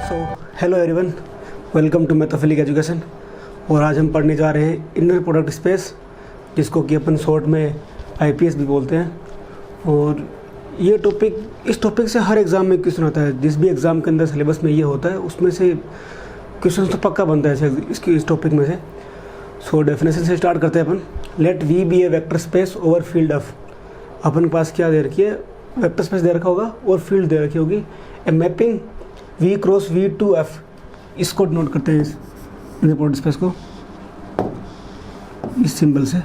So hello everyone, welcome to mathophilic education. और आज हम पढ़ने जा रहे हैं इनर प्रोडक्ट स्पेस, जिसको कि अपन शॉर्ट में आईपीएस भी बोलते हैं। और ये टॉपिक, इस टॉपिक से हर एग्ज़ाम में क्वेश्चन आता है। जिस भी एग्ज़ाम के अंदर सिलेबस में ये होता है उसमें से क्वेश्चन तो पक्का बनता है इस टॉपिक में से। सो डेफिनेशन से स्टार्ट करते हैं अपन। Let V be a vector space over field of. अपन के पास क्या दे रखी है, वेक्टर स्पेस दे रखा होगा और फील्ड दे रखी होगी। A mapping V cross V to F, इसको नोट करते हैं इस इनर प्रोडक्ट स्पेस को इस सिंबल से।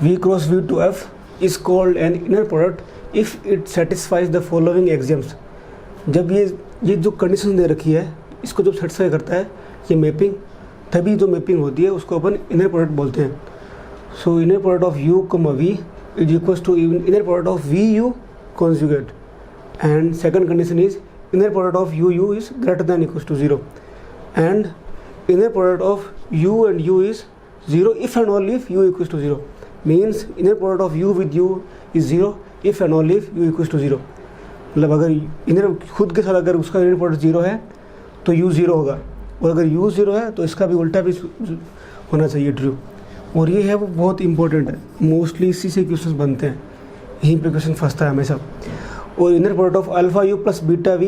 V cross V to F is called an inner product if it satisfies the following axioms. जब ये जो कंडीशन दे रखी है, इसको जब सेटिस्फाई करता है ये मैपिंग, तभी जो मैपिंग होती है उसको अपन इनर प्रोडक्ट बोलते हैं। So inner product of U, V is equal to inner product of VU conjugate, and second condition is inner product of UU is greater than equals to 0, and inner product of U and U is 0 if and only if U equals to 0. Means inner product of U with U is 0 if and only if U equals to 0. मतलब अगर inner खुद के साथ अगर उसका inner product 0 है तो U 0 होगा, और अगर U 0 है तो इसका भी उल्टा भी होना चाहिए, ट्रू। और ये है वो बहुत इंपॉर्टेंट है, मोस्टली इसी से क्वेश्चन बनते हैं, यहीं पे क्वेश्चन फंसता है हमेशा। और inner product of alpha u plus beta V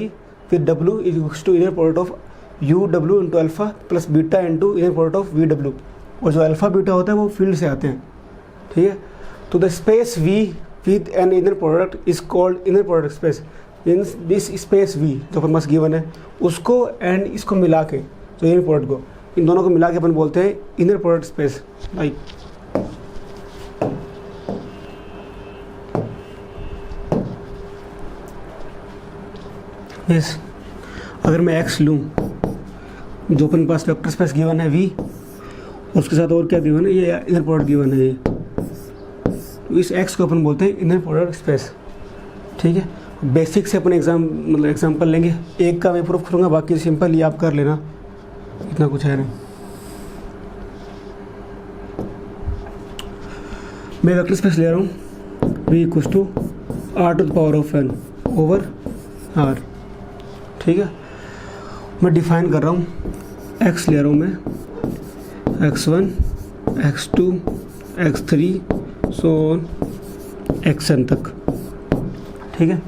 with W is equals to inner product of U W into alpha plus beta into inner product of V W. और जो अल्फा बीटा होता है वो field से आते हैं, ठीक है। तो the space v with an inner product is called inner product space. Means this space v जो अपन पास गिवन है उसको एंड इसको मिला के, जो इनर प्रोडक्ट को, इन दोनों को मिला के अपन बोलते हैं inner product space. Right, yes. अगर मैं x लूँ, जो अपन पास वेक्टर स्पेस गिवन है v, और उसके साथ और क्या गिवन है, ये इनर प्रोडक्ट गिवन है ये, तो इस x को अपन बोलते हैं इनर प्रोडक्ट स्पेस, ठीक है। बेसिक से अपन एग्जाम्पल लेंगे, एक का मैं प्रूफ करूँगा, बाकी सिंपल ही आप कर लेना, इतना कुछ है नहीं। मैं वेक्टर स्पेस ले रहा हूँ v equals to r to the power of n over r, ठीक है। मैं डिफाइन कर रहा हूँ, x ले रहा हूँ मैं, x1, x2, x3 so on xn तक, ठीक है।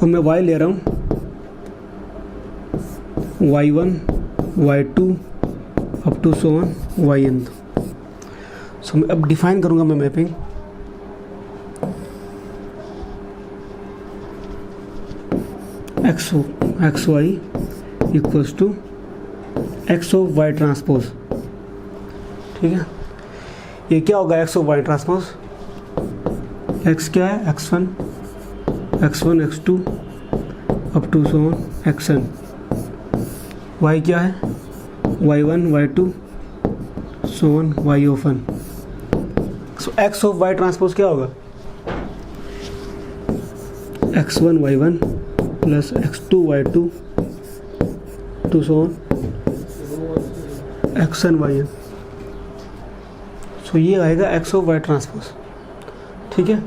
और मैं y ले रहा हूँ, y1, y2 up to so on yn। So मैं अब डिफाइन करूँगा मैं mapping, x y equals to x of y transpose, ठीक है। ये क्या होगा x of y transpose, x क्या है x1, x2 up to so on xn, y क्या है y1, y2 so on y of n। So x of y transpose क्या होगा, x1 y1 plus x2 y2 to so on xn yn। सो ये आएगा x of y transpose, ठीक है।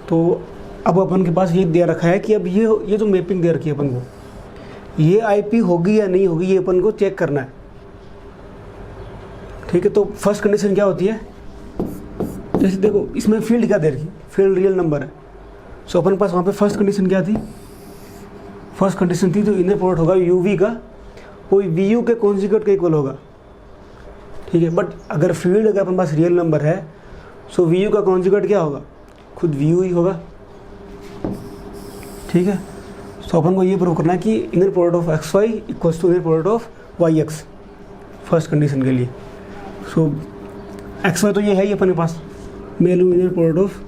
तो अब अपन के पास ये दे रखा है कि अब ये जो मैपिंग दे रखी है अपन को, ये आईपी होगी या नहीं होगी, ये अपन को चेक करना है, ठीक है। तो फर्स्ट कंडीशन क्या होती है, जैसे देखो इसमें फील्ड क्या दे रखी, फील्ड रियल नंबर है। सो अपन पास वहाँ पे फर्स्ट कंडीशन क्या थी, फर्स्ट कंडीशन थी जो इनर प्रोडक्ट होगा UV का वो VU के कॉन्जुगेट के इक्वल होगा, ठीक है। बट अगर फील्ड अगर अपन पास रियल नंबर है, सो VU का कॉन्जुगेट क्या होगा, खुद VU ही होगा, ठीक है। सो अपन को ये प्रूव करना है कि inner product of XY equals to inner product of YX, first condition के लिए। सो XY तो ये है ही अपन के पास, मैं लूँ इनर प्रोडक्ट ऑफ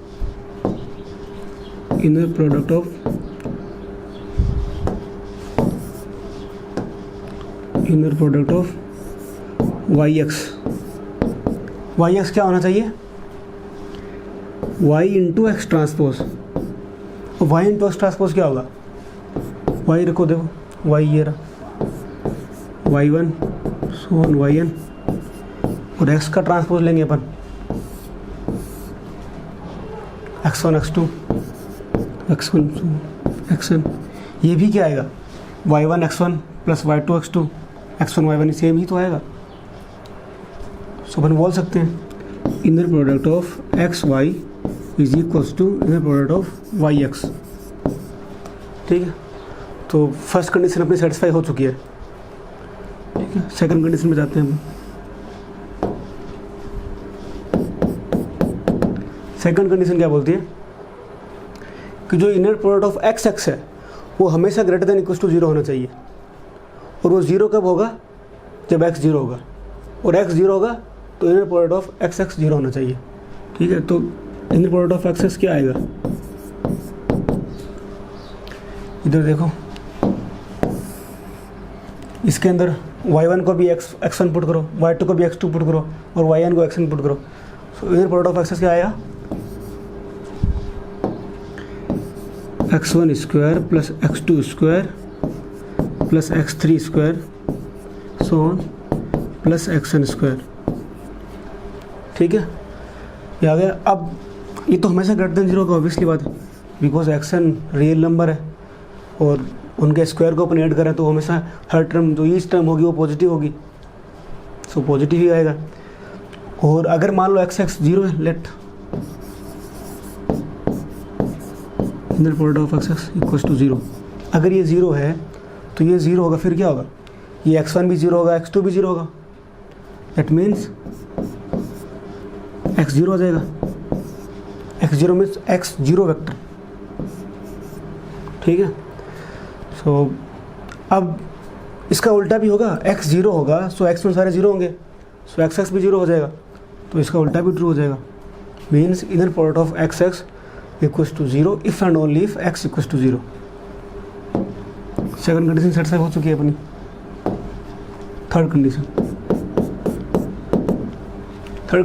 YX क्या होना चाहिए, Y इंटू एक्स ट्रांसपोज। और Y इंटू एक्स ट्रांसपोज क्या होगा, Y रखो, देखो Y ये रहा y1 सो ऑन yn, और x का ट्रांसपोज लेंगे अपन x1 x2 x1 xn। ये भी क्या आएगा, y1 x1 plus y2 x2, x1 y1 same ही तो आएगा। सो अपन बोल सकते हैं inner product of x y is equals to inner product of y x. ठीक है, तो फर्स्ट कंडीशन अपनी सेटिस्फाई हो चुकी है। ठीक है, सेकंड कंडीशन में जाते हैं हम। सेकंड कंडीशन क्या बोलती है कि जो inner product of x x है वो हमेशा ग्रेटर देन इक्वल टू 0 होना चाहिए, और वो 0 कब होगा, जब x 0 होगा, और x 0 होगा तो inner product of x x 0 होना चाहिए। ठीक है, तो inner product of x x क्या आएगा, इधर देखो, इसके अंदर y1 को भी x1 पुट करो, y2 को भी x2 पुट करो, और yn को x1 पुट करो। सो inner product of x x क्या आएगा, x1 square plus x2 square plus x3 square so on plus xn square. ठीक है, ये आ गया। अब ये तो हमेशा ग्रेटर देन 0 का ऑब्वियसली बात है, बिकॉज xn रियल नंबर है और उनके स्क्वायर को अपन ऐड करें तो हमेशा हर टर्म जो ईच टर्म होगी वो पॉजिटिव होगी, सो पॉजिटिव ही आएगा। और अगर मान लो x x 0 है, let inner product of x x equals to 0, अगर ये 0 है तो ये 0 होगा, फिर क्या होगा, ये x1 भी 0 होगा, x2 भी 0 होगा, दैट मीन्स x 0 हो जाएगा। x 0 means x 0 vector. ठीक है, सो अब इसका उल्टा भी होगा, x 0 होगा सो x में सारे 0 होंगे, सो x x भी 0 हो जाएगा, तो इसका उल्टा भी ट्रू हो जाएगा। Means inner product of x x equals to 0 if and only if x equals to 0। Second condition satisfy हो चुकी है अपनी। थर्ड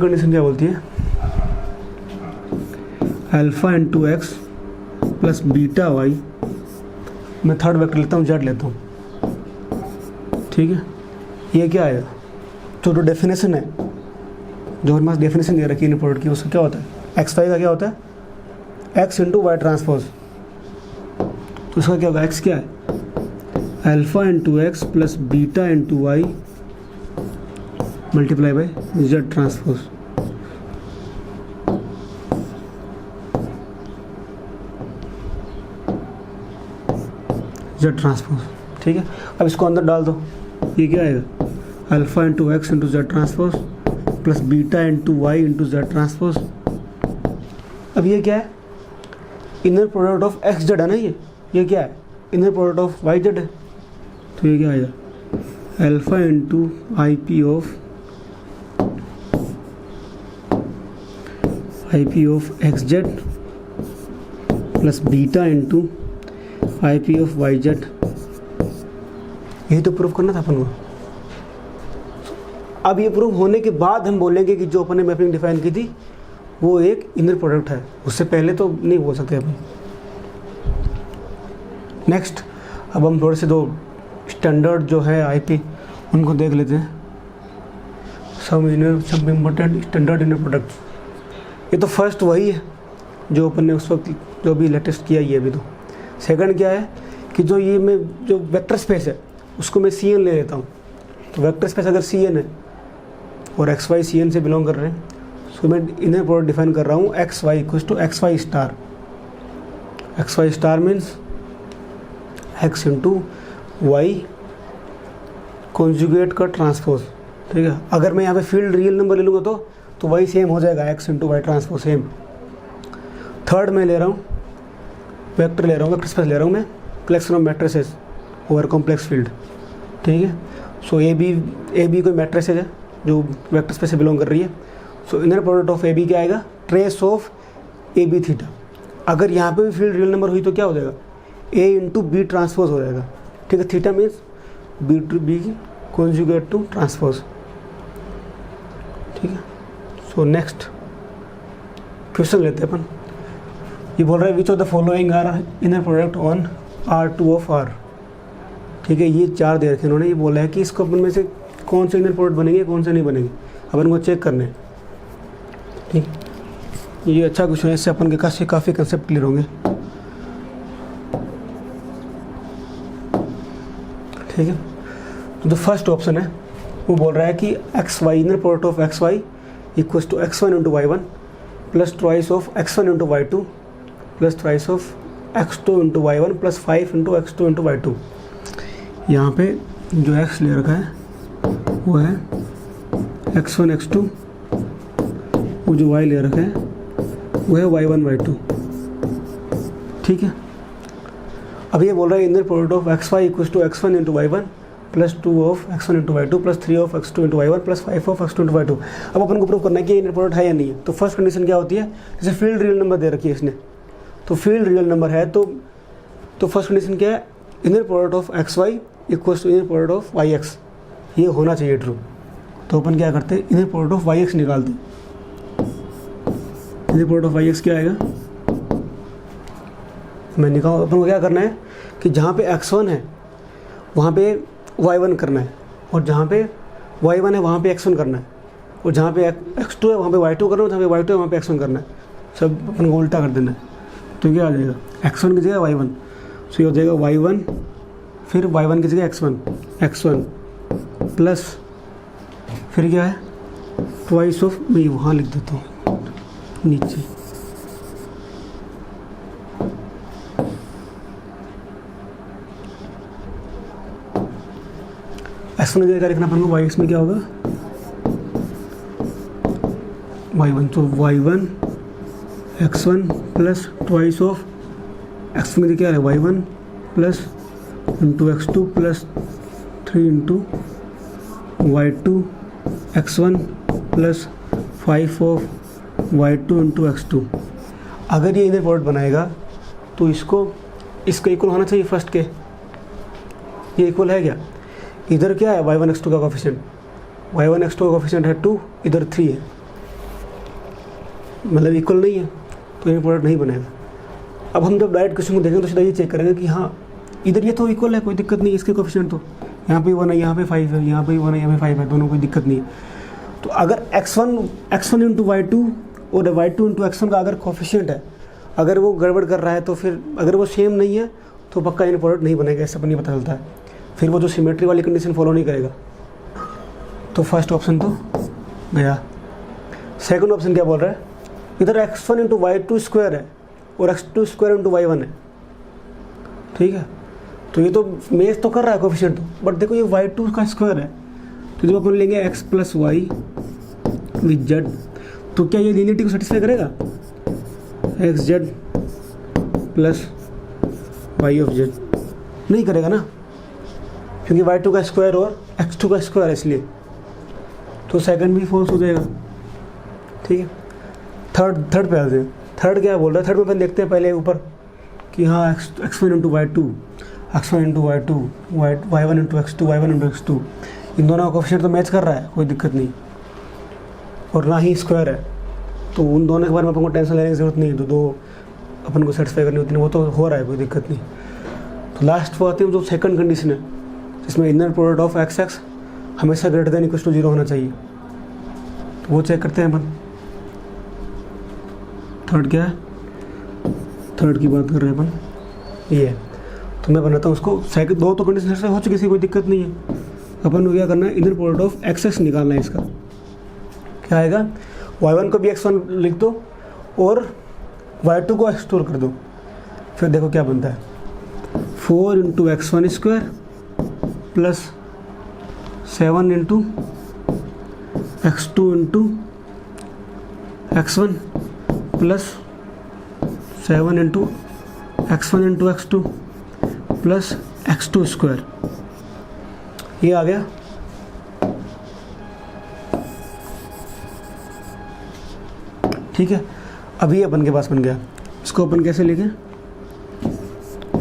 कंडीशन क्या बोलती है, alpha into x plus beta y, मैं थर्ड वेक्टर लेता हूँ, जेड लेता हूँ। ठीक है, ये क्या आएगा, जो डेफिनेशन है, जो हमारे पास डेफिनेशन दे रखी है प्रोडक्ट की, उसका क्या होता है, एक्स वाई का क्या होता है, एक्स इंटू वाई ट्रांसपोज। तो उसका क्या होगा, एक्स क्या है, alpha into x plus beta into y multiply by z transpose. Z transpose. ठीक है, अब इसको अंदर डाल दो, ये क्या आएगा, alpha into x into z transpose plus beta into y into z transpose. अब ये क्या है, inner product of x z है ना, ये क्या है, inner product of y z है, तो ये क्या आएगा, alpha into I P of x z plus beta into I P of y z. यही तो प्रूफ करना था अपन को। अब ये प्रूफ होने के बाद हम बोलेंगे कि जो अपन ने मैपिंग डिफाइन की थी वो एक इनर प्रोडक्ट है, उससे पहले तो नहीं बोल सकते अपन। नेक्स्ट, अब हम थोड़े से दो स्टैंडर्ड जो है आईपी उनको देख लेते हैं। Some important standard inner product. ये तो फर्स्ट वही है जो अपन ने उस वक्त जो भी लेटेस्ट किया, ये भी तो। सेकंड क्या है कि जो ये मैं जो वेक्टर स्पेस है उसको मैं सी एन ले लेता हूँ। तो वेक्टर स्पेस अगर सी एन है और एक्स वाई सी एन से बिलोंग कर रहे हैं, सो मैं इनर प्रोडक्ट डिफाइन कर रहा हूँ x y equals to x y star. X y star means x into y conjugate का ट्रांसपोज। ठीक है, अगर मैं यहाँ पे फील्ड रियल नंबर ले लूँगा तो वही सेम हो जाएगा, x into y transpose same. Third मैं ले रहा हूँ वेक्टर ले रहा हूँ, वेक्टर स्पेस ले रहा हूँ मैं, collection of matrices over complex field. ठीक है, सो ए बी कोई मैट्रिस है जो वेक्टर स्पेस से बिलोंग कर रही है। So inner product of A B क्या आएगा, trace of A B theta. अगर यहाँ पे भी फील्ड रियल नंबर हुई तो क्या हो जाएगा, ए इंटू बी ट्रांसपोज हो जाएगा। ठीक है, theta means B to B conjugate to transpose. ठीक है, सो नेक्स्ट क्वेश्चन लेते हैं अपन। ये बोल रहा है which of the following are inner product on R2 of R। ठीक है, ये चार दे रखे इन्होंने। ये बोला है कि इसको अपन में से कौन से इनर प्रोडक्ट बनेंगे कौन से नहीं बनेंगे, अपन को चेक करने। ठीक, ये अच्छा क्वेश्चन है, इससे अपन के काफ़ी कंसेप्ट क्लियर होंगे। ठीक है, तो जो फर्स्ट ऑप्शन है वो बोल रहा है कि x y inner product of x y equals to x one into y one plus twice of x one into y two plus twice of x two into y one plus 5 into x two into y two. यहाँ पे जो x ले रखा है वो है x one x to, वो जो वाई ले रखा है वो है वाई वन वाई टू। ठीक है, अब ये बोल रहा है inner product of x y equals to x one into y one plus 2 of x one into y two plus 3 of x two into y one plus 5 of x two into y two. अब अपन को prove करना है कि inner product है या नहीं है। तो फर्स्ट कंडीशन क्या होती है, जैसे फील्ड रियल नंबर दे रखी है इसने, तो फील्ड रियल नंबर है तो फर्स्ट कंडीशन क्या है, inner product of x y equals to inner product of y x, ये होना चाहिए ट्रू। तो अपन क्या करते हैं, inner product of y x निकालते हैं। Inner product of y x क्या आएगा, मैं निकाल, अपन को क्या करना है कि जहाँ पे x1 है वहाँ पे y1 करना है, और जहाँ पे y1 है वहाँ पे x1 करना है, और जहाँ पे x2 है वहाँ पे y2 करना है, जहाँ पे y2 है वहाँ पे x1 करना है। सब अपन को उल्टा कर देना है। तो क्या आ जाएगा, x1 की जगह y1, तो ये हो जाएगा y1 फिर y1 की जगह x1 प्लस फिर क्या है ट्वाइस ऑफ, मैं वहाँ लिख देता हूँ नीचे, एक्स वन जगह लिखना अपन को, वाई एक्स में क्या होगा y1, तो y1 x1 plus twice of x में क्या है y1 plus into x2 plus 3 into y2 x1 plus 5 of y2 into x2। अगर ये इनर प्रोडक्ट बनाएगा तो इसका इक्वल होना चाहिए फर्स्ट के, ये इक्वल है क्या, इधर क्या है y1 x2 का कोफिशिएंट, y1 x2 का कोफिशिएंट है 2, इधर 3 है, मतलब इक्वल नहीं है, तो ये प्रोडक्ट नहीं बनेगा। अब हम जब डायरेक्ट क्वेश्चन को देखेंगे तो सीधा ये चेक करेंगे कि हाँ इधर ये तो इक्वल है, कोई दिक्कत नहीं है, इसके कोफिशिएंट तो यहाँ पे 1 है, यहाँ पे 5 है, यहाँ पे 1 है, यहाँ पे 5 है, दोनों कोई दिक्कत नहीं है। तो अगर x1 इंटू y2 और y2 इंटू x1 का अगर कोफिशिएंट है, अगर वो गड़बड़ कर रहा है तो फिर अगर वो सेम नहीं है तो पक्का इनर प्रोडक्ट नहीं बनेगा, ऐसा अपन नहीं पता चलता है, फिर वो जो सिमेट्री वाली कंडीशन फॉलो नहीं करेगा। तो फर्स्ट ऑप्शन तो गया। सेकंड ऑप्शन क्या बोल रहा है, इधर x1 इंटू y2 स्क्वायर है और x2 स्क्वायर इंटू y1 है, ठीक है, तो ये तो मैच तो कर रहा है कोफिशिएंट, बट देखो ये y2 का स्क्वायर है, तो जब अपन लेंगे x plus y with z, तो क्या ये लीनियरिटी को सेटिस्फाई करेगा, x z plus y of z नहीं करेगा ना, क्योंकि y2 का स्क्वायर और x2 का स्क्वायर है, इसलिए तो सेकंड भी फॉल्स हो जाएगा। ठीक है, थर्ड पे आते हैं। थर्ड क्या बोल रहा है, थर्ड में अपन देखते हैं पहले ऊपर कि हाँ x1 into y2 x1 into y2 y1 into x2 y1 into x2, इन दोनों का कोफिशिएंट तो मैच कर रहा है, कोई दिक्कत नहीं, और ना ही स्क्वायर है, तो उन दोनों के बारे में अपन को टेंशन लेने की जरूरत नहीं है, तो दो अपन को सेटिस्फाई करनी होती है, वो तो हो रहा है, कोई दिक्कत नहीं। तो लास्ट वो आती है जो सेकंड कंडीशन है, जिसमें inner product of x x हमेशा ग्रेटर देन इक्वल टू 0 होना चाहिए, तो वो चेक करते हैं अपन। थर्ड क्या है, थर्ड की बात कर रहे हैं अपन, ये है, तो मैं बनाता हूँ उसको। सेकंड दो तो कंडीशन से हो चुकी थी, कोई दिक्कत नहीं है। अपन को क्या करना है, inner product of x x निकालना है। इसका क्या आएगा, y1 को भी x1 लिख दो और y2 को एक्सटोर कर दो, फिर देखो क्या बनता है, 4 into x1 square plus 7 into x2 into x1 plus 7 into x1 into x2 plus x2 square, ये आ गया। ठीक है, अभी अपन के पास बन गया। इसको अपन कैसे लिखें,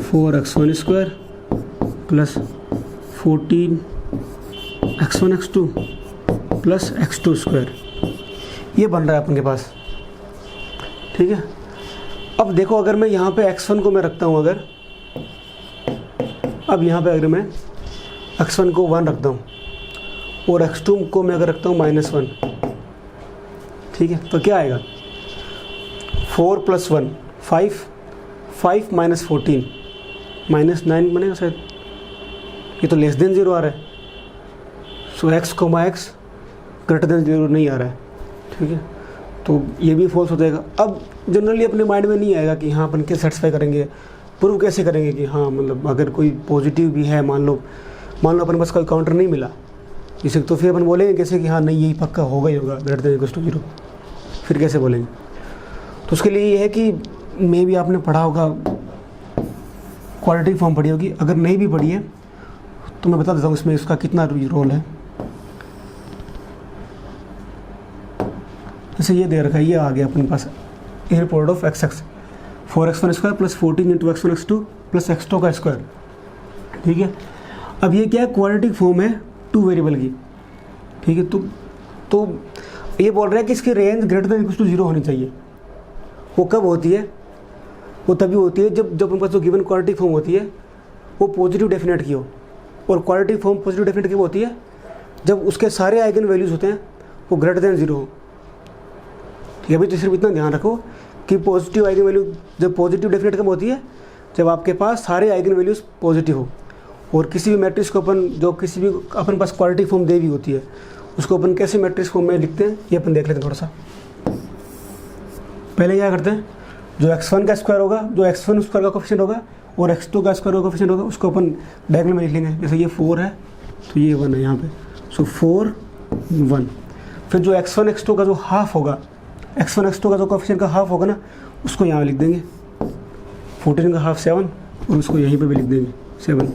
4x1 square plus 14 x1 x2 plus x2 square, ये बन रहा है अपन के पास। ठीक है, अब देखो अगर मैं यहाँ पे x1 को मैं रखता हूँ, अगर अब यहाँ पे अगर मैं x1 को 1 रखता हूँ और x2 को मैं अगर रखता हूँ -1, ठीक है, तो क्या आएगा, 4 + 1 5 5 - 14 -9 बनेगा शायद, ये तो लेस देन 0 आ रहा है, सो x, ग्रेटर देन 0 नहीं आ रहा है, ठीक है, तो ये भी फॉल्स हो जाएगा। अब जनरली अपने माइंड में नहीं आएगा कि हाँ अपन कैसे सेटिस्फाई करेंगे, प्रूव कैसे करेंगे कि हाँ मतलब अगर कोई पॉजिटिव भी है, मान लो अपन पास कोई काउंटर नहीं मिला इसे, तो फिर अपन बोलेंगे कैसे कि हाँ नहीं यही पक्का होगा ही होगा ग्रेटर देन इक्वल्स टू 0, फिर कैसे बोलेंगे। तो उसके लिए ये है कि मे भी आपने पढ़ा होगा, क्वाड्रेटिक फॉर्म पढ़ी होगी, अगर नहीं भी पढ़ी है तो मैं बता देता हूँ इसमें इसका कितना रोल है। जैसे ये दे रखा है, ये आ गया अपने पास inner product of x 4x1 square plus 14 into x1 x2 plus x2 का स्क्वायर, ठीक है। अब ये क्या है, क्वाड्रेटिक फॉर्म है 2 वेरिएबल की, ठीक है। तो ये बोल रहा है कि इसकी range greater than equals to 0 होनी चाहिए। वो कब होती है, वो तभी होती है जब अपने पास जो गिवन क्वाड्रेटिक फॉर्म होती है वो पॉजिटिव डेफिनेट की हो। और क्वाड्रेटिक फॉर्म पॉजिटिव डेफिनेट की होती है जब उसके सारे आइगन वैल्यूज़ होते हैं वो ग्रेटर देन 0 हो, ठीक है। अभी तो सिर्फ इतना ध्यान रखो कि पॉजिटिव आइगन वैल्यू, जब पॉजिटिव डेफिनेट कब होती है, जब आपके पास सारे आइगन वैल्यूज़ पॉजिटिव हो। और किसी भी मैट्रिक्स को अपन, जो किसी भी अपन पास क्वाड्रेटिक फॉर्म दे भी होती है, उसको अपन कैसे मैट्रिक्स फॉर्म में लिखते हैं ये अपन देख लेते हैं थोड़ा सा। पहले क्या करते हैं, जो x1 का स्क्वायर होगा, जो x1 स्क्वायर का कोफिशिएंट होगा और x2 का स्क्वायर का कोफिशिएंट होगा, उसको अपन डायगोनल में लिख लेंगे। जैसे ये 4 है तो ये 1 है यहाँ पे, सो 4 1। फिर जो x1 x2 का जो हाफ होगा, x1 x2 का जो कोफिशिएंट का हाफ होगा ना, उसको यहाँ लिख देंगे 14 का हाफ 7, और उसको यहीं पे भी लिख देंगे 7।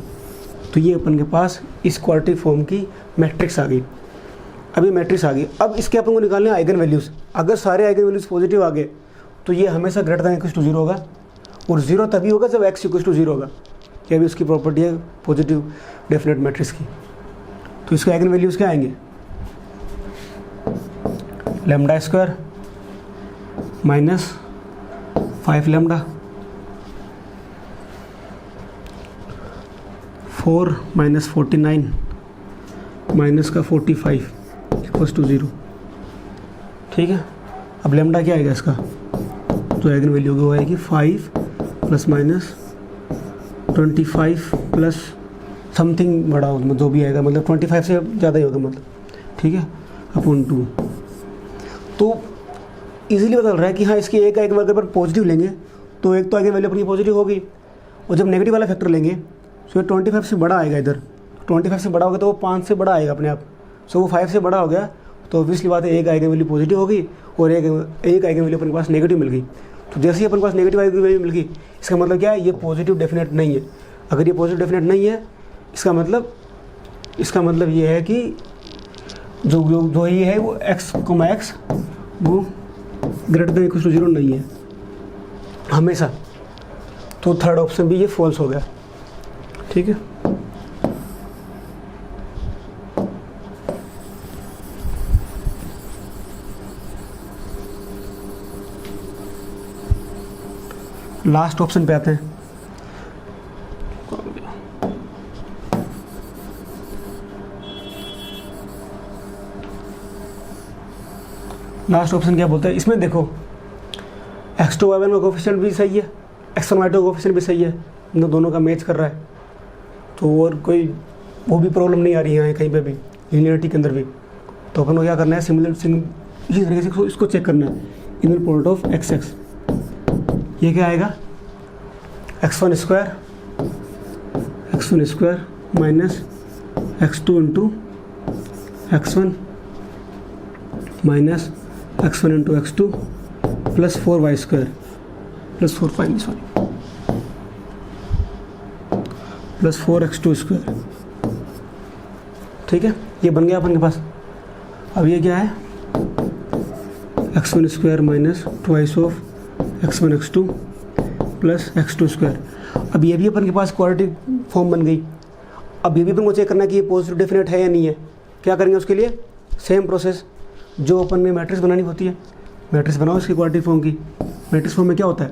तो ये अपन के पास इस क्वाड्रेटिक फॉर्म की मैट्रिक्स आ गई। अभी मैट्रिक्स आ गई, अब इसके अपन को निकालने आइगन वैल्यूज़। अगर सारे आइगन वैल्यूज़ पॉजिटिव आ गए तो ये हमेशा ग्रेटर देन इक्वल्स टू 0 होगा, और 0 तभी होगा जब x इक्वल्स टू 0 होगा। ये भी उसकी प्रॉपर्टी है पॉजिटिव डेफिनेट मैट्रिक्स की। तो इसके आइगन वैल्यूज़ क्या आएंगे, lambda square minus 5 lambda, 4 minus 49 minus का 45 इक्वल्स टू 0, ठीक है। अब लैम्डा क्या आएगा इसका, जो आइगन वैल्यू होगी वो आएगी 5 प्लस माइनस 25 प्लस समथिंग बड़ा हो, जो भी आएगा, मतलब 25 से ज़्यादा ही होगा मतलब, ठीक है, अपॉन 2। तो इजीली पता चल रहा है कि हाँ इसकी एक आइगन वैल्यू पर पॉजिटिव लेंगे तो एक तो आइगन वैल्यू अपनी पॉजिटिव होगी, और जब नेगेटिव वाला फैक्टर लेंगे तो ये 25 से बड़ा आएगा। इधर 25 से बड़ा होगा तो वो 5 से बड़ा आएगा अपने आप, सो वो 5 से बड़ा हो गया तो ऑब्वियसली बात है एक आइगन वैल्यू पॉजिटिव होगी और एक आइगन वैल्यू अपने पास नेगेटिव मिल गई। तो जैसे ही अपने पास नेगेटिव आइगन वैल्यू मिल गई, इसका मतलब क्या है, ये पॉजिटिव डेफिनेट नहीं है। अगर ये पॉजिटिव डेफिनेट नहीं है, इसका मतलब ये है कि जो ये है वो x वो ग्रेटर देन इक्वल्स टू 0 नहीं है हमेशा। तो थर्ड ऑप्शन भी ये फॉल्स हो गया, ठीक है। लास्ट ऑप्शन पे आते हैं। लास्ट ऑप्शन क्या बोलता है, इसमें देखो x2 y1 का कोफिशिएंट भी सही है, x1 y2 का कोफिशिएंट भी सही है, इन दोनों का मैच कर रहा है, तो और कोई वो भी प्रॉब्लम नहीं आ रही है कहीं पे भी, लीनियरिटी के अंदर भी। तो अपन को क्या करना है, इसी तरीके से इसको चेक करना है, इनर प्रोडक्ट ऑफ x। ये क्या आएगा, x1 square minus x2 into x1 minus x1 into x2 plus 4y square plus 4x2 square, ठीक है। ये बन गया अपन के पास। अब ये क्या है, x1 square minus twice of x1 x2 plus x2 square. अब ये भी अपन के पास क्वाड्रेटिक फॉर्म बन गई। अब ये भी अपन को चेक करना है कि ये पॉजिटिव डेफिनेट है या नहीं है। क्या करेंगे उसके लिए, सेम प्रोसेस जो अपन ने मैट्रिक्स बनानी होती है, मैट्रिक्स बनाओ इसकी क्वाड्रेटिक फॉर्म की। मैट्रिक्स फॉर्म में क्या होता है,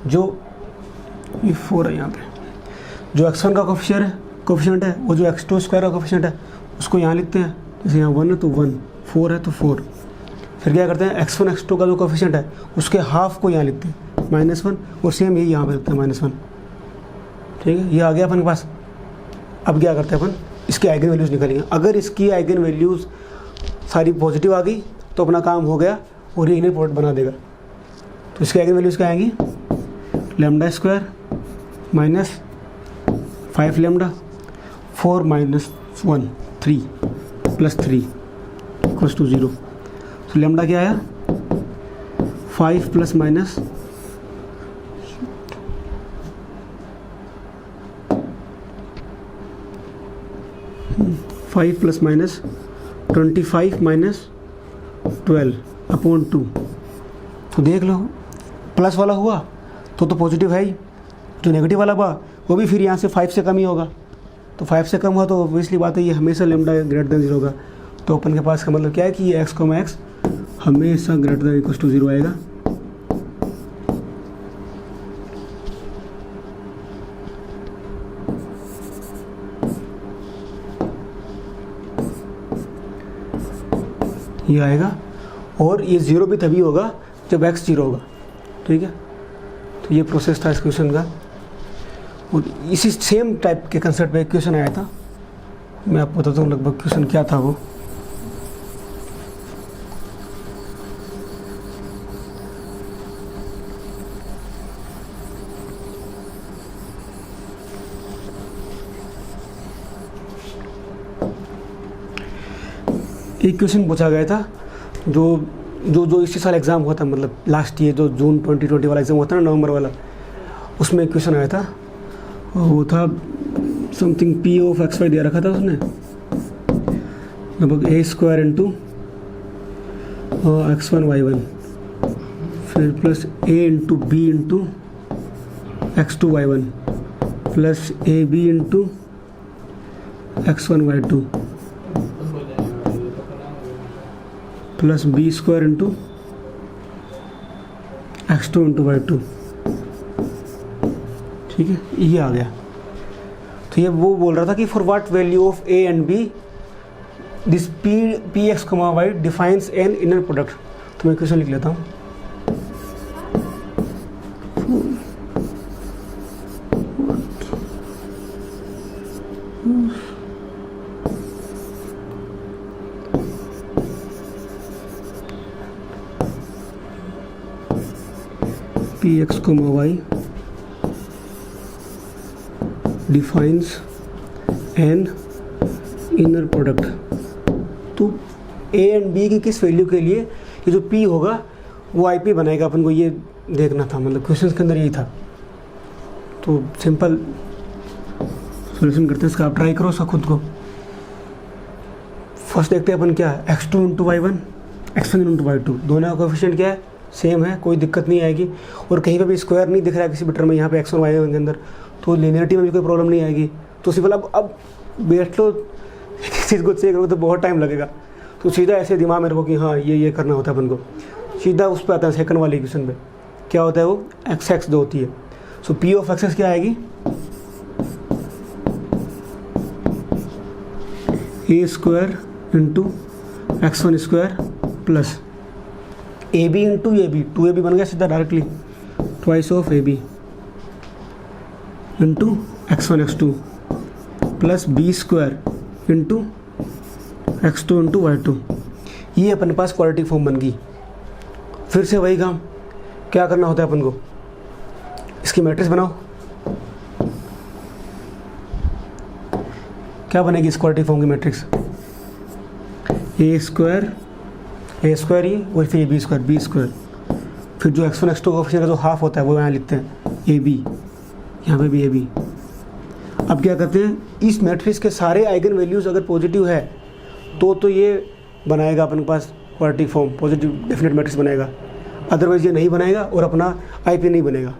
जो ये 4 है यहाँ पे, जो x1 का कोफिशिएंट है वो जो x2 स्क्वायर का कोफिशिएंट है उसको यहाँ लिखते हैं। जैसे यहाँ 1 है तो 1, 4 है तो 4। फिर क्या करते हैं, x1 x2 का जो कोफिशिएंट है उसके हाफ को यहाँ लिखते हैं -1, और सेम यही यहाँ पे लिखते हैं -1, ठीक है। ये आ गया अपन के पास। अब क्या करते हैं अपन, इसकी आइगन वैल्यूज़ निकालेंगे। अगर इसकी आइगन वैल्यूज़ सारी पॉजिटिव आ गई तो अपना काम हो गया और ये इनर प्रोडक्ट बना देगा। तो इसकी आइगन वैल्यूज़ क्या आएंगी, lambda square minus 5 lambda 4 minus 1 3 plus 3 equals to 0। तो लैम्डा क्या आया 5 plus minus 5 plus minus 25 minus 12 upon 2। तो देख लो प्लस वाला हुआ तो पॉजिटिव है ही, जो नेगेटिव वाला हुआ वो भी फिर यहाँ से 5 से कम ही होगा। तो 5 से कम हुआ तो ऑब्वियसली बात है ये हमेशा लैम्डा ग्रेटर देन 0 होगा। तो अपन के पास का मतलब क्या है कि ये x, x हमेशा ग्रेटर देन इक्वल टू 0 आएगा। ये आएगा और ये 0 भी तभी होगा जब x 0 होगा। ठीक है, तो ये प्रोसेस था इस क्वेश्चन का। और इसी सेम टाइप के कंसेप्ट पे क्वेश्चन आया था, मैं आपको बताता हूँ लगभग क्वेश्चन क्या था वो। एक क्वेश्चन पूछा गया था जो इसी साल एग्ज़ाम हुआ था, मतलब लास्ट ईयर जो जून 2020 वाला एग्ज़ाम हुआ था ना, नवंबर वाला, उसमें एक क्वेश्चन आया था। वो था something P of x why they रखा था उसने, लगभग ए स्क्वायर इंटू x1 y1 फिर plus a into b into x2 y1 plus a b into x1 y2 plus b square into x2 into y2। ठीक है, ये आ गया। तो ये वो बोल रहा था कि for what value of a and b this p x comma y defines an inner product. तो मैं क्वेश्चन लिख लेता हूँ। P x comma y defines an inner product. तो ए एंड बी की किस वैल्यू के लिए ये जो पी होगा वो आई पी बनाएगा, अपन को ये देखना था, मतलब क्वेश्चन के अंदर यही था। तो सिंपल सॉल्यूशन करते हैं इसका, आप ट्राई करो उसका खुद को। फर्स्ट देखते हैं अपन क्या है, x2 into y1 x1 into y2, दोनों का कोएफिशिएंट क्या है, सेम है, कोई दिक्कत नहीं आएगी। और कहीं पर भी स्क्वायर नहीं दिख रहा है किसी भी टर्म में, यहाँ पे x और y के अंदर, तो लिनियरिटी में भी कोई प्रॉब्लम नहीं आएगी। तो सिंपल अब बैठ लो, किसी चीज़ को चेक करो तो बहुत टाइम लगेगा। तो सीधा ऐसे दिमाग में रखो कि हाँ ये करना होता है अपन को, सीधा उस पर आता है सेकंड वाले क्वेश्चन पे। क्या होता है वो, एक्स एक्स जो होती है। सो पी ऑफ एक्स क्या आएगी, a square into x1 square plus a b into a b, 2ab बन गया सीधा directly, twice of A b into x1 x2 plus b square into x2 into y2। ये अपने पास क्वाड्रेटिक फॉर्म बन गई। फिर से वही काम, क्या करना होता है अपन को, इसकी मैट्रिक्स बनाओ। क्या बनेगी इस क्वाड्रेटिक फॉर्म की मैट्रिक्स, ए स्क्वायर ही और फिर बी स्क्वायर, फिर जो x1 x2 कोएफिशिएंट का जो हाफ होता है वो यहाँ लिखते हैं ए बी, यहाँ पे भी ए बी। अब क्या करते हैं, इस मैट्रिक्स के सारे आइगन वैल्यूज़ अगर पॉजिटिव है तो ये बनाएगा अपने पास quadratic form, positive definite matrix बनाएगा। अदरवाइज ये नहीं बनाएगा और अपना आईपी नहीं बनेगा।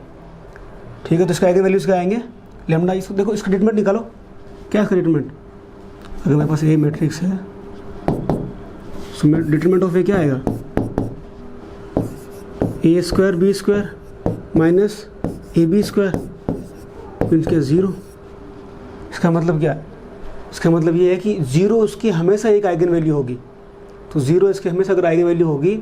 ठीक है, तो इसका आइगन वैल्यूज़ क्या आएंगे, लैम्डा। इसको देखो, इसका ट्रीटमेंट निकालो, क्या इसका ट्रीटमेंट। अगर मेरे पास ए मैट्रिक्स है तो डिटरमिनेंट ऑफ ए क्या आएगा, a square b square minus a b square means क्या 0। इसका मतलब क्या है, इसका मतलब ये है कि 0 उसकी हमेशा एक आइगन वैल्यू होगी। तो 0 इसकी हमेशा अगर आइगन वैल्यू होगी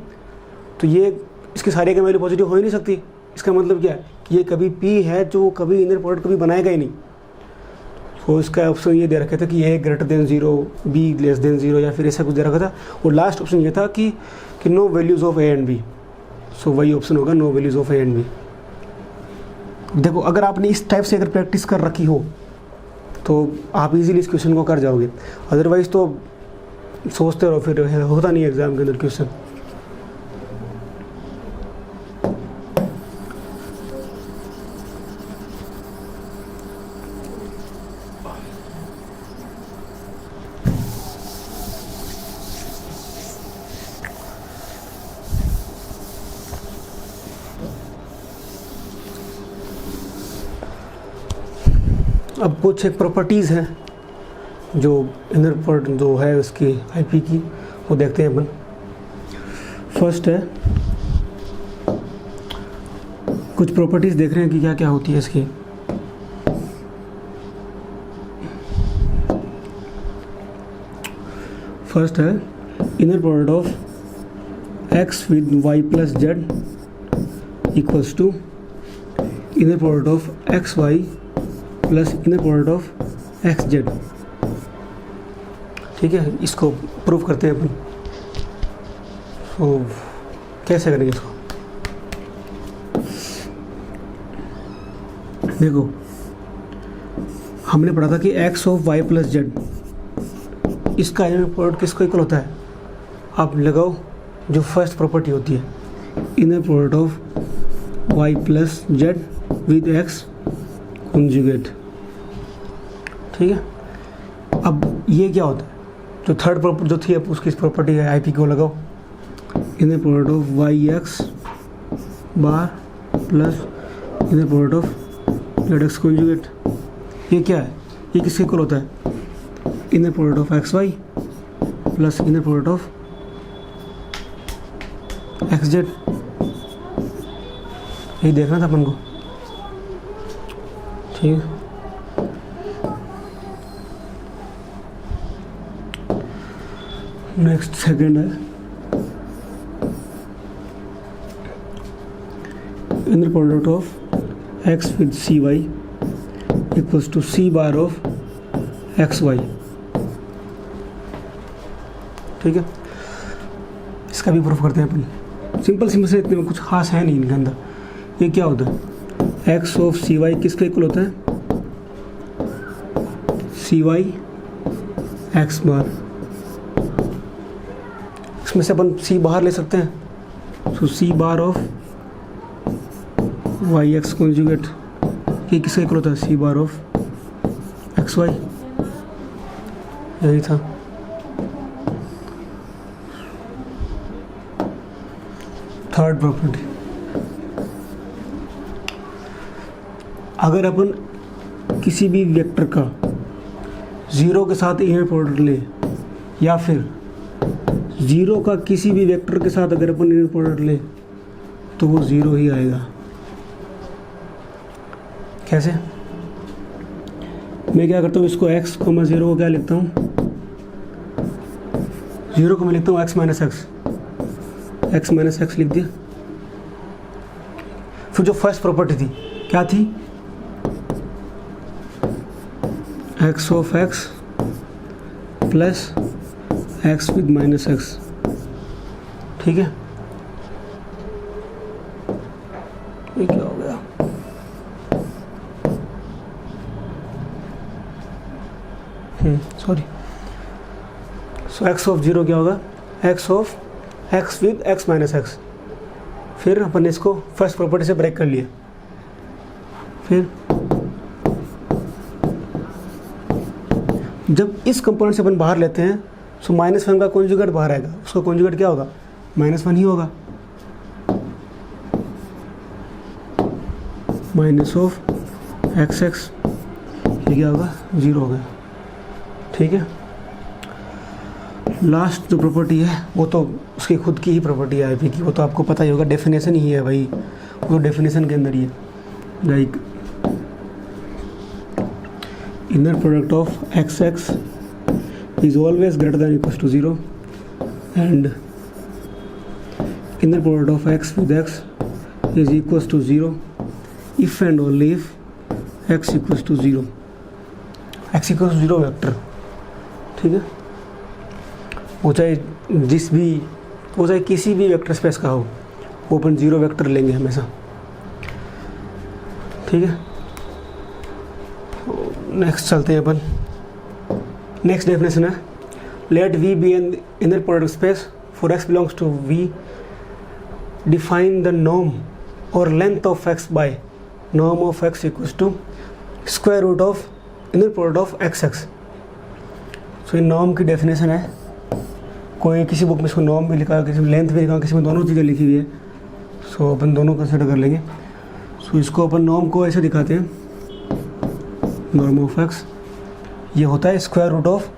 तो ये इसकी सारी आइगन वैल्यू पॉजिटिव हो ही नहीं सकती। इसका मतलब क्या है कि ये कभी P है जो कभी इनर प्रोडक्ट कभी बनाएगा ही नहीं। तो इसका ऑप्शन ये दे रखा था कि a greater than 0, b less than 0 या फिर ऐसा कुछ दे रखा था। और लास्ट ऑप्शन ये था कि no values of a and b. So वही ऑप्शन होगा, no values of a and b. देखो अगर आपने इस टाइप से अगर प्रैक्टिस कर रखी हो तो आप इजीली इस क्वेश्चन को कर जाओगे, अदरवाइज़ तो सोचते रहो फिर होता नहीं एग्जाम के अंदर क्वेश्चन। अब कुछ एक प्रॉपर्टीज़ हैं जो इनर प्रोडक्ट जो है उसकी आईपी की, वो देखते हैं अपन। फर्स्ट है, कुछ प्रॉपर्टीज़ देख रहे हैं कि क्या क्या होती है इसकी। फर्स्ट है inner product of x with y plus z equals to inner product of x y plus inner product of x z. ठीक है, इसको प्रूव करते हैं अपन। तो कैसे करेंगे इसको? देखो हमने पढ़ा था कि x of y plus z, इसका इनर प्रोडक्ट किसको इक्वल होता है? आप लगाओ जो फर्स्ट प्रॉपर्टी होती है, inner product of y plus z with x conjugate. ठीक है, अब ये क्या होता है? जो थर्ड प्रॉपर्टी जो थी अब उसकी प्रॉपर्टी है आईपी को लगाओ, inner product of y x bar plus inner product of z x conjugate. ये क्या है? ये किसके इक्वल होता है? Inner product of x y plus inner product of x z. यही देखना था अपन को। ठीक है, नेक्स्ट सेकंड है inner product of x with c y equals to c bar of x y. ठीक है, इसका भी प्रूफ करते हैं अपन। सिंपल सिंपल से, इतने में कुछ खास है नहीं इनके अंदर। ये क्या होता है? एक्स ऑफ सी वाई किसका इक्वल होता है? सी वाई एक्स बार। इसमें से अपन सी बाहर ले सकते हैं, सो सी bar of y x conjugate, ये किसका इक्वल होता है? सी बार ऑफ एक्स वाई। यही था। थर्ड प्रॉपर्टी, अगर अपन किसी भी वेक्टर का ज़ीरो के साथ इनर प्रोडक्ट ले या फिर ज़ीरो का किसी भी वेक्टर के साथ अगर अपन इनर प्रोडक्ट ले तो वो ज़ीरो ही आएगा। कैसे? मैं क्या करता हूँ, इसको x, 0 को क्या लिखता हूँ? 0 को मैं लिखता हूँ x माइनस एक्स लिख दिया। फिर जो फर्स्ट प्रॉपर्टी थी क्या थी? x of x plus x with minus x. ठीक है, ये क्या हो गया? सॉरी, सो एक्स ऑफ 0 क्या होगा? X of x with x minus x. फिर अपन ने इसको फर्स्ट प्रॉपर्टी से ब्रेक कर लिया। फिर जब इस कंपोनेंट से अपन बाहर लेते हैं सो -1 का कॉन्जुगेट बाहर आएगा, उसका कॉन्जुगेट क्या होगा? -1 ही होगा। माइनस ऑफ एक्स एक्स, ये क्या होगा? 0 हो गया। ठीक है, लास्ट जो प्रॉपर्टी है वो तो उसकी खुद की ही प्रॉपर्टी है आईपी की, वो तो आपको पता ही होगा, डेफिनेशन ही है भाई, वो डेफिनेशन के अंदर ही है। Like inner product of x x is always greater than or equals to 0 and inner product of x with x is equals to 0 if and only if x equals to 0. X equal to 0 vector, ठीक है, वो चाहे किसी भी vector space का हो, वो अपन 0 vector लेंगे हमेशा, ठीक है। नेक्स्ट चलते हैं अपन। नेक्स्ट डेफिनेशन है, let V be an inner product space for x belongs to V, define the norm और length of x by norm of x equals to square root of inner product of x x. So ये norm की definition है, कोई किसी book में इसको norm भी लिखा है, किसी में लेंथ भी लिखा है, किसी में दोनों चीज़ें लिखी हुई है। सो अपन दोनों कंसिडर कर लेंगे। सो इसको अपन नॉर्म को ऐसे दिखाते हैं, नॉर्म ऑफ एक्स ये होता है square root of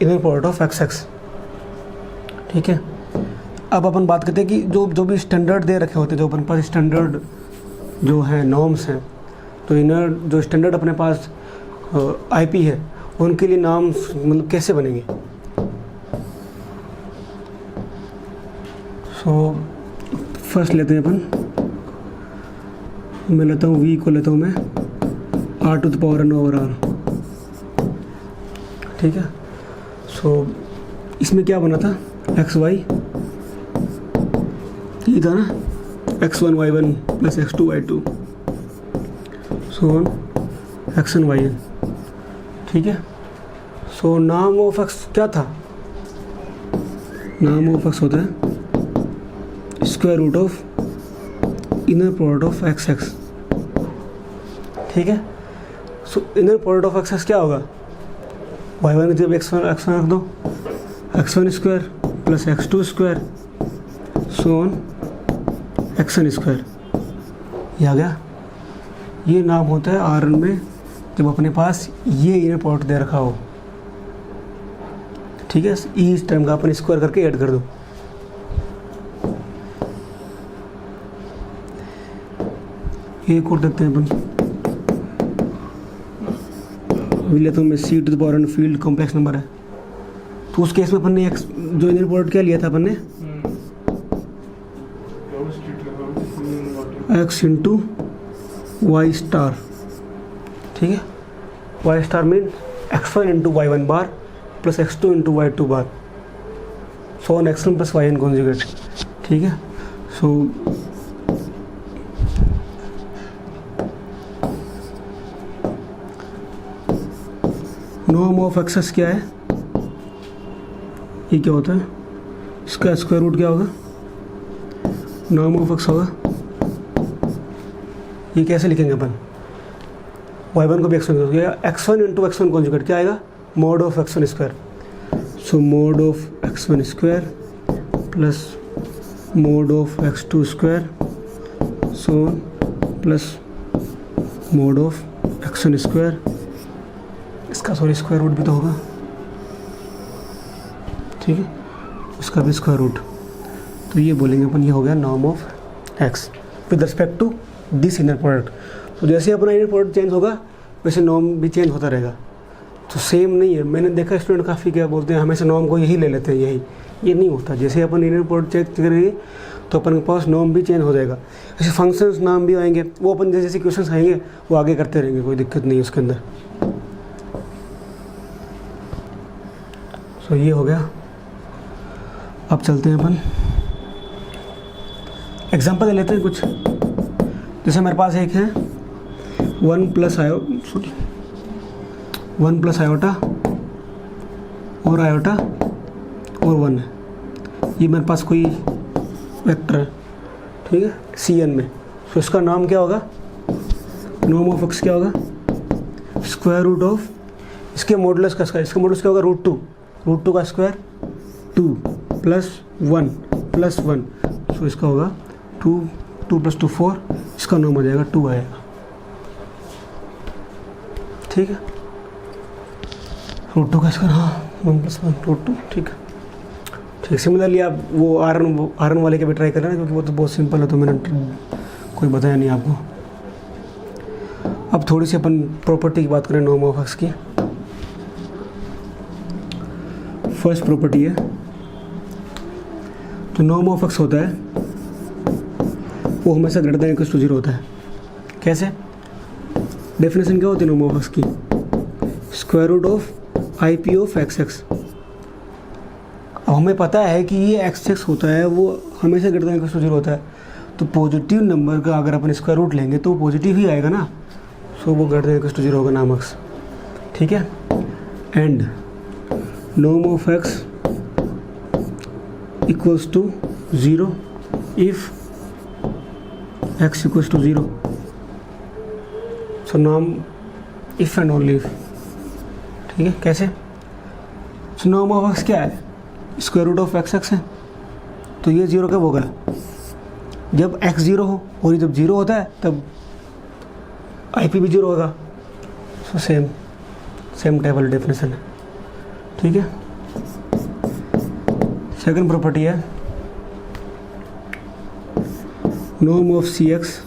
inner product of x x, ठीक है। अब अपन बात करते हैं कि जो भी स्टैंडर्ड दे रखे होते हैं, जो अपन पास स्टैंडर्ड जो है नॉर्म्स हैं, तो इनर जो स्टैंडर्ड अपने पास आईपी है, उनके लिए नॉर्म्स मतलब कैसे बनेंगे। सो फर्स्ट लेते हैं अपन, मैं लेता हूँ वी को लेता हूँ मैं r to the power n over r, ठीक है। सो इसमें क्या बना था, एक्स वाई ये था ना, x1 y1 plus x2 y2 so on xn yn, ठीक है। सो नाम ऑफ एक्स क्या था, नाम ऑफ एक्स होता है square root of inner product of x x, ठीक है। So inner product of x x क्या होगा, y1 की जब x1 रख दो, x1 square plus x2 square so on xn square, ये आ गया। ये नाम होता है Rn में जब अपने पास ये इनर प्रोडक्ट दे रखा हो, ठीक है। इस टाइम का अपन स्क्वायर करके ऐड कर दो। एक और देखते हैं अपन, अभी लेता हूँ मैं C to the power n field complex number है, तो उस केस में अपन ने एक्स जो इनर प्रोडक्ट क्या लिया था अपन ने, एक्स इंटू वाई स्टार, ठीक है। Y star mean x1 into y1 bar plus x2 into y2 bar, so on x1 plus yn conjugate, ठीक है। सो नॉर्म ऑफ एक्सेस क्या है, ये क्या होता है, इसका स्क्वायर रूट क्या होगा, नॉर्म ऑफ एक्स होगा, ये कैसे लिखेंगे अपन, y1 को भी x1 हो गया, x1 इंटू x1 कॉन्जुगेट क्या आएगा, mode of x1 square, so mode of x1 square plus mode of x2 square so plus mode of x1 square, इसका सॉरी स्क्वायर रूट भी तो होगा, ठीक है, उसका भी स्क्वायर रूट, तो ये बोलेंगे अपन ये हो गया norm of x with respect to this inner product. तो जैसे अपना इनर प्रोडक्ट चेंज होगा वैसे नॉर्म भी चेंज होता रहेगा, तो सेम नहीं है। मैंने देखा स्टूडेंट काफ़ी क्या बोलते हैं, हमेशा नॉर्म को यही ले लेते हैं, यही ये नहीं होता। जैसे अपन इनर प्रोडक्ट चेक करेंगे तो अपन के पास नॉर्म भी चेंज हो जाएगा, जैसे फंक्शंस नाम भी आएंगे, वो अपन जैसे जैसे क्वेश्चन आएंगे वो आगे करते रहेंगे, कोई दिक्कत नहीं है उसके अंदर। सो ये हो गया। अब चलते हैं अपन एग्जांपल ले लेते हैं कुछ, जैसे मेरे पास एक है 1 प्लस आयोटा और आयोटा और 1 है, ये मेरे पास कोई वेक्टर है, ठीक है, Cn में। तो इसका नाम क्या होगा, नॉर्म ऑफ एक्स क्या होगा, स्क्वायर रूट ऑफ इसके मॉडुलस का स्क्वायर, इसका मॉडुलस क्या होगा, रूट टू का स्क्वायर 2 प्लस 1 प्लस 1, सो इसका होगा 2 प्लस 2 4, इसका नॉर्म हो जाएगा 2 आएगा, ठीक है। रूट 2 का स्क्वायर, हाँ 1 प्लस 1 रूट 2, ठीक है, ठीक। सिमिलरली आप वो आर वाले के भी ट्राई कर रहे हैं, क्योंकि वो तो बहुत सिंपल है, तो मैंने कोई बताया नहीं आपको। अब थोड़ी सी अपन प्रॉपर्टी की बात करें नॉर्म ऑफ एक्स की। फर्स्ट प्रॉपर्टी है, तो नॉर्म ऑफ एक्स होता है वो हमेशा ग्रेटर देन इक्वल्स टू 0 होता है। कैसे, डेफिनेशन क्या होती है नॉर्म ऑफ एक्स की, square root of I P of x x. अब हमें पता है कि ये एक्स एक्स होता है वो हमेशा ग्रेटर देन इक्वल टू 0 होता है, तो पॉजिटिव नंबर का अगर अपन स्क्वायर रूट लेंगे तो वो पॉजिटिव ही आएगा ना, सो वो ग्रेटर देन इक्वल टू 0 होगा नामक्स। ठीक है, and norm of x equals to 0 if x equals to 0। So नाम इफ एंड ओनली इफ। ठीक है, कैसे? सो नॉर्म ऑफ एक्स क्या है? Square root of x x है, तो ये 0 कब होगा? जब x 0 हो, और जब 0 होता है तब आई पी भी 0 होगा। सो सेम टाइप वाली डेफिनेशन है। ठीक है, सेकंड प्रॉपर्टी है norm of c x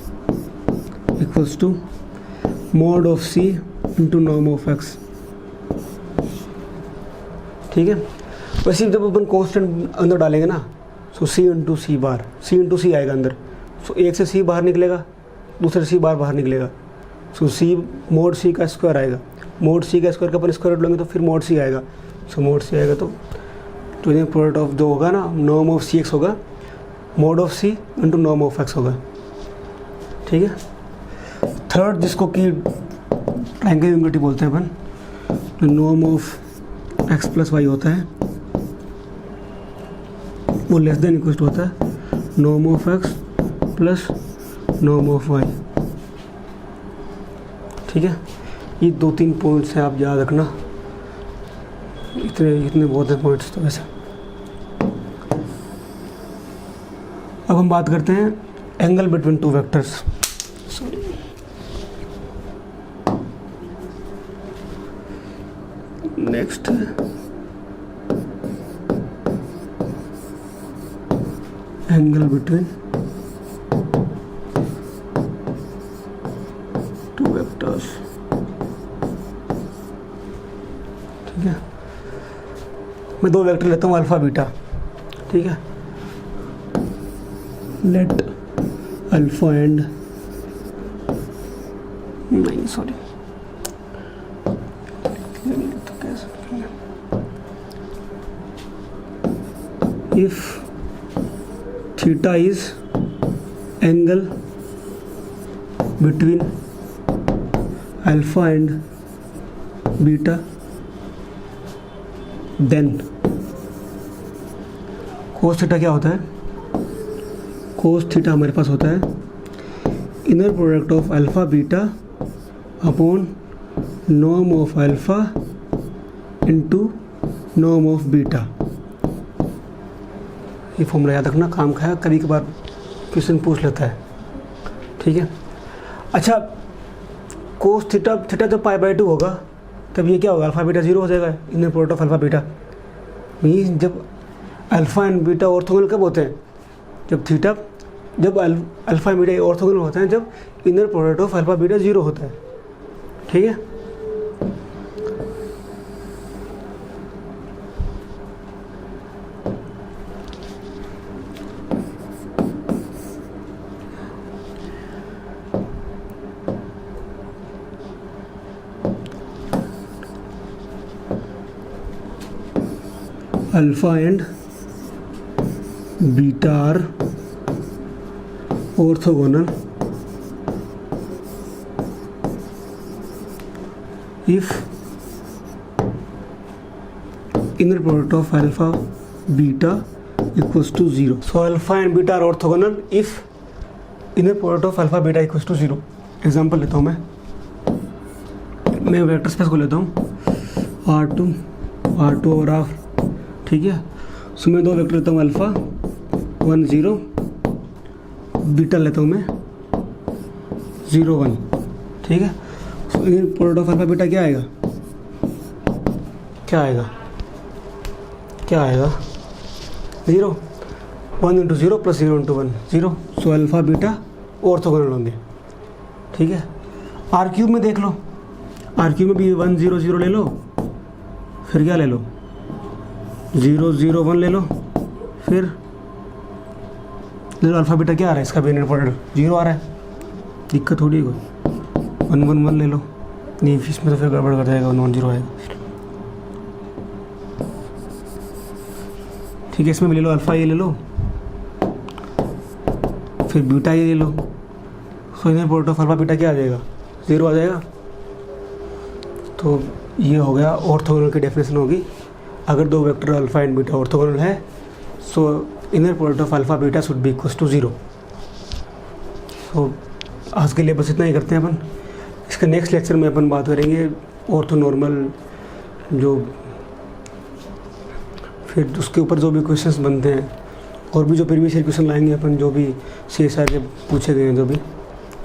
equals to mod of c into norm of x. ठीक है, वैसे जब अपन कॉन्स्टेंट अंदर डालेंगे ना, सो सी इंटू सी बार, सी इंटू सी आएगा अंदर, सो एक से सी बाहर निकलेगा, दूसरे सी बाहर निकलेगा, सो सी मोड सी का स्क्वायर आएगा, मोड सी का स्क्वायर का अपन स्क्वायर रूट लेंगे तो फिर मोड सी आएगा, सो मोड सी आएगा तो प्रोडक्ट ऑफ जो होगा ना नॉर्म ऑफ सी एक्स होगा mod of c into norm of x होगा। ठीक है, थर्ड जिसको कि ट्रायंगल यूनिटी बोलते हैं अपन, norm of x plus y होता है वो लेस देन इक्वल टू होता है norm of x plus norm of y. ठीक है, ये 2-3 पॉइंट्स हैं, आप याद रखना, इतने बहुत हैं पॉइंट्स तो वैसे। अब हम बात करते हैं angle between two vectors. Sorry, next angle between two vectors. ठीक है, मैं 2 वेक्टर लेता हूँ अल्फा बीटा। ठीक है, लेट अल्फा एंड नहीं sorry if theta is angle between alpha and beta then cos theta क्या होता है? कोस थीटा हमारे पास होता है inner product of alpha beta upon norm of alpha into norm of beta. ये फॉर्मूला याद रखना, काम का है, कभी कभार क्वेश्चन पूछ लेता है। ठीक है, अच्छा, कोस थीटा जब π/2 होगा तब ये क्या होगा? अल्फा बीटा 0 हो जाएगा, inner product of alpha beta. Means जब अल्फा एंड बीटा ऑर्थोगोनल कब होते हैं? जब अल्फा बीटा ऑर्थोगोनल होते हैं जब inner product of alpha beta 0 होता है। ठीक है, alpha and beta are orthogonal if inner product of alpha beta equals to 0. So alpha and beta are orthogonal if inner product of alpha beta equals to 0. Example लेता हूँ मैं vector space को लेता हूँ R2 और R। ठीक है, सो मैं 2 वेक्टर लेता हूँ अल्फा 1 0, बीटा लेता हूँ मैं 0 1। ठीक है, सो इन प्रोडक्ट ऑफ अल्फा बीटा क्या आएगा 0 1 into 0 plus 0 into 1 0। So alpha beta orthogonal होंगे। ठीक है, आर क्यूब में देख लो, आर क्यूब में भी 1 0 0 ले लो, फिर क्या ले लो 0 0 1 ले लो, फिर ले लो अल्फा बीटा क्या आ रहा है, इसका भी इनर प्रोडक्ट 0 आ रहा है, दिक्कत थोड़ी है कोई। 1 1 1 ले लो, नहीं इसमें तो फिर गड़बड़ कर जाएगा, नॉन जीरो आएगा। ठीक है, इसमें भी ले लो अल्फ़ा ये ले लो, फिर बीटा ये ले लो। So inner product of alpha beta क्या आ जाएगा, 0 आ जाएगा। तो ये हो गया ऑर्थोगोनल की डेफिनेशन होगी। अगर दो vector alpha and beta orthogonal है so inner product of alpha beta should be equals to 0। तो आज के लिए बस इतना ही करते हैं अपन। इसका नेक्स्ट लेक्चर में अपन बात करेंगे ऑर्थोनॉर्मल, जो फिर उसके ऊपर जो भी क्वेश्चंस बनते हैं और भी जो प्रीवियस ईयर क्वेश्चन लाएंगे अपन, जो भी CSR के पूछे गए हैं जो भी।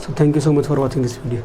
So thank you so much for watching this video.